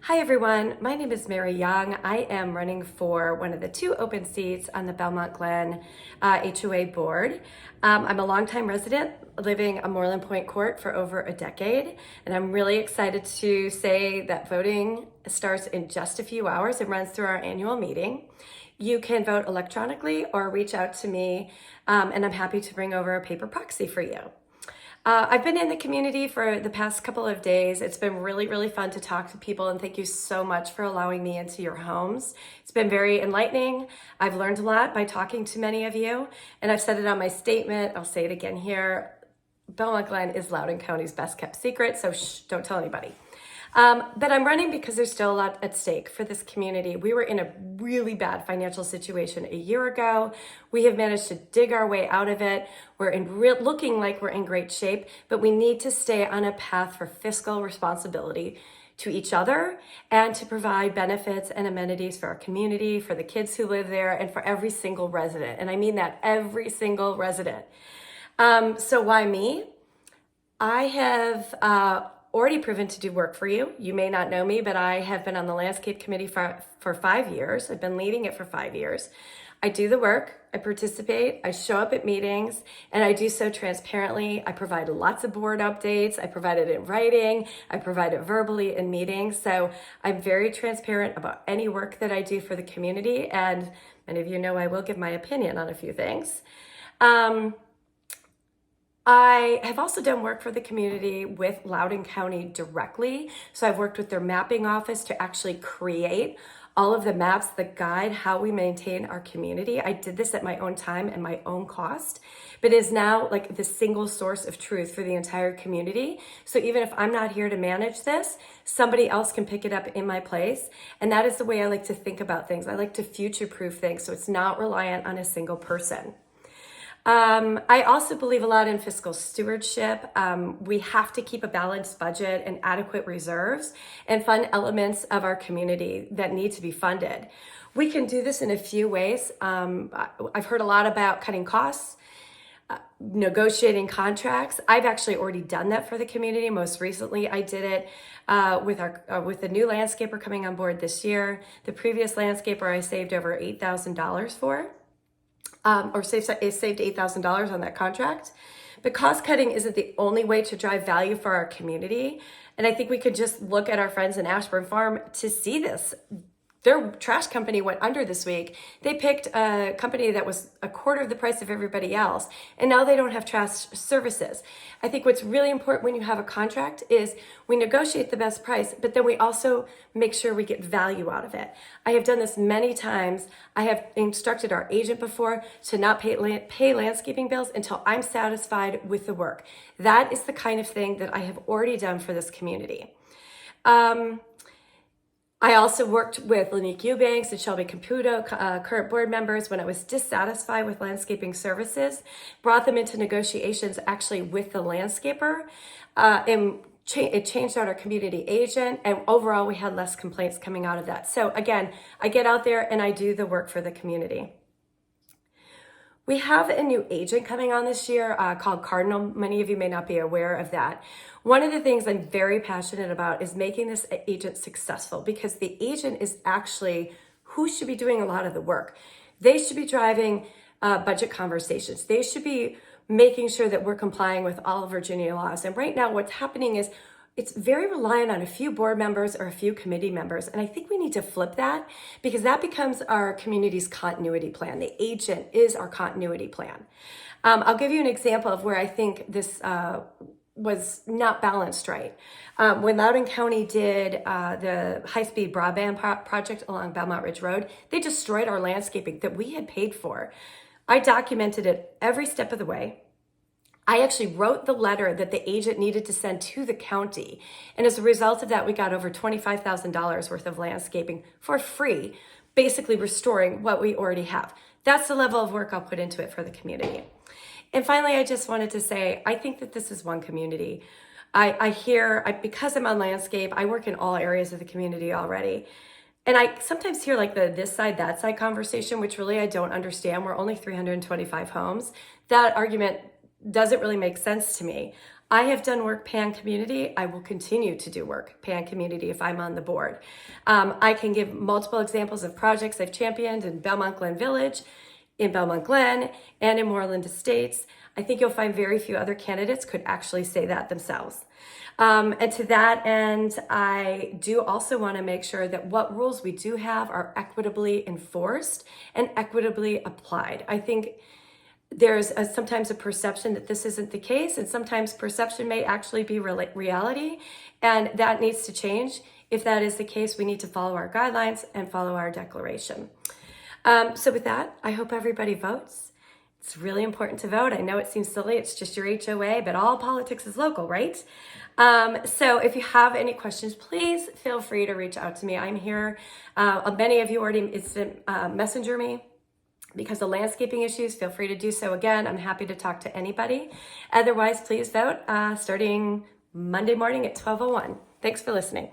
Hi everyone, my name is Mary Young. I am running for one of the two open seats on the Belmont Glen HOA board. I'm a longtime resident living on Moreland Point Court for over a decade, and I'm really excited to say that voting starts in just a few hours and runs through our annual meeting. You can vote electronically or reach out to me, and I'm happy to bring over a paper proxy for you. I've been in the community for the past couple of days. It's been really fun to talk to people, and thank you so much for allowing me into your homes. It's been very enlightening. I've learned a lot by talking to many of you, and I've said it on my statement. I'll say it again here. Belmont Glen is Loudoun County's best kept secret, so shh, don't tell anybody. But I'm running because there's still a lot at stake for this community. We were in a really bad financial situation a year ago. We have managed to dig our way out of it. We're looking like we're in great shape, but we need to stay on a path for fiscal responsibility to each other and to provide benefits and amenities for our community, for the kids who live there, and for every single resident. And I mean that, every single resident. So why me? I have already proven to do work for you. You may not know me, but I have been on the landscape committee for 5 years. I've been leading it for 5 years. I do the work, I participate, I show up at meetings, and I do so transparently. I provide lots of board updates. I provide it in writing. I provide it verbally in meetings. So I'm very transparent about any work that I do for the community. And many of you know I will give my opinion on a few things. I have also done work for the community with Loudoun County directly. So I've worked with their mapping office to actually create all of the maps that guide how we maintain our community. I did this at my own time and my own cost, but is now like the single source of truth for the entire community. So even if I'm not here to manage this, somebody else can pick it up in my place. And that is the way I like to think about things. I like to future-proof things so it's not reliant on a single person. I also believe a lot in fiscal stewardship. We have to keep a balanced budget and adequate reserves and fund elements of our community that need to be funded. We can do this in a few ways. I've heard a lot about cutting costs, negotiating contracts. I've actually already done that for the community. Most recently, I did it with the new landscaper coming on board this year. The previous landscaper I saved over $8,000 for. Saved $8,000 on that contract. But cost cutting isn't the only way to drive value for our community. And I think we could just look at our friends in Ashburn Farm to see this. Their trash company went under this week. They picked a company that was a quarter of the price of everybody else, and now they don't have trash services. I think what's really important when you have a contract is we negotiate the best price, but then we also make sure we get value out of it. I have done this many times. I have instructed our agent before to not pay landscaping bills until I'm satisfied with the work. That is the kind of thing that I have already done for this community. I also worked with Lanique Eubanks and Shelby Caputo, current board members, when I was dissatisfied with landscaping services, brought them into negotiations actually with the landscaper, and it changed out our community agent, and overall we had less complaints coming out of that. So again, I get out there and I do the work for the community. We have a new agent coming on this year called Cardinal. Many of you may not be aware of that. One of the things I'm very passionate about is making this agent successful, because the agent is actually who should be doing a lot of the work. They should be driving budget conversations. They should be making sure that we're complying with all of Virginia laws. And right now what's happening is it's very reliant on a few board members or a few committee members. And I think we need to flip that, because that becomes our community's continuity plan. The agent is our continuity plan. I'll give you an example of where I think this was not balanced right. When Loudoun County did the high-speed broadband project along Belmont Ridge Road, they destroyed our landscaping that we had paid for. I documented it every step of the way. I actually wrote the letter that the agent needed to send to the county. And as a result of that, we got over $25,000 worth of landscaping for free, basically restoring what we already have. That's the level of work I'll put into it for the community. And finally, I just wanted to say, I think that this is one community. Because I'm on landscape, I work in all areas of the community already. And I sometimes hear like the this side, that side conversation, which really I don't understand. We're only 325 homes. That argument doesn't really make sense to me. I have done work pan community. I will continue to do work pan community if I'm on the board. I can give multiple examples of projects I've championed in Belmont Glen Village, in Belmont Glen, and in Moreland Estates. I think you'll find very few other candidates could actually say that themselves. And to that end, I do also want to make sure that what rules we do have are equitably enforced and equitably applied. I think there's sometimes a perception that this isn't the case, and sometimes perception may actually be reality, and that needs to change. If that is the case, we need to follow our guidelines and follow our declaration. So with that, I hope everybody votes. It's really important to vote. I know it seems silly, it's just your HOA, but all politics is local, right? So if you have any questions, please feel free to reach out to me. I'm here. Many of you already instant messenger me because of landscaping issues. Feel free to do so again. I'm happy to talk to anybody. Otherwise, please vote starting Monday morning at 12:01. Thanks for listening.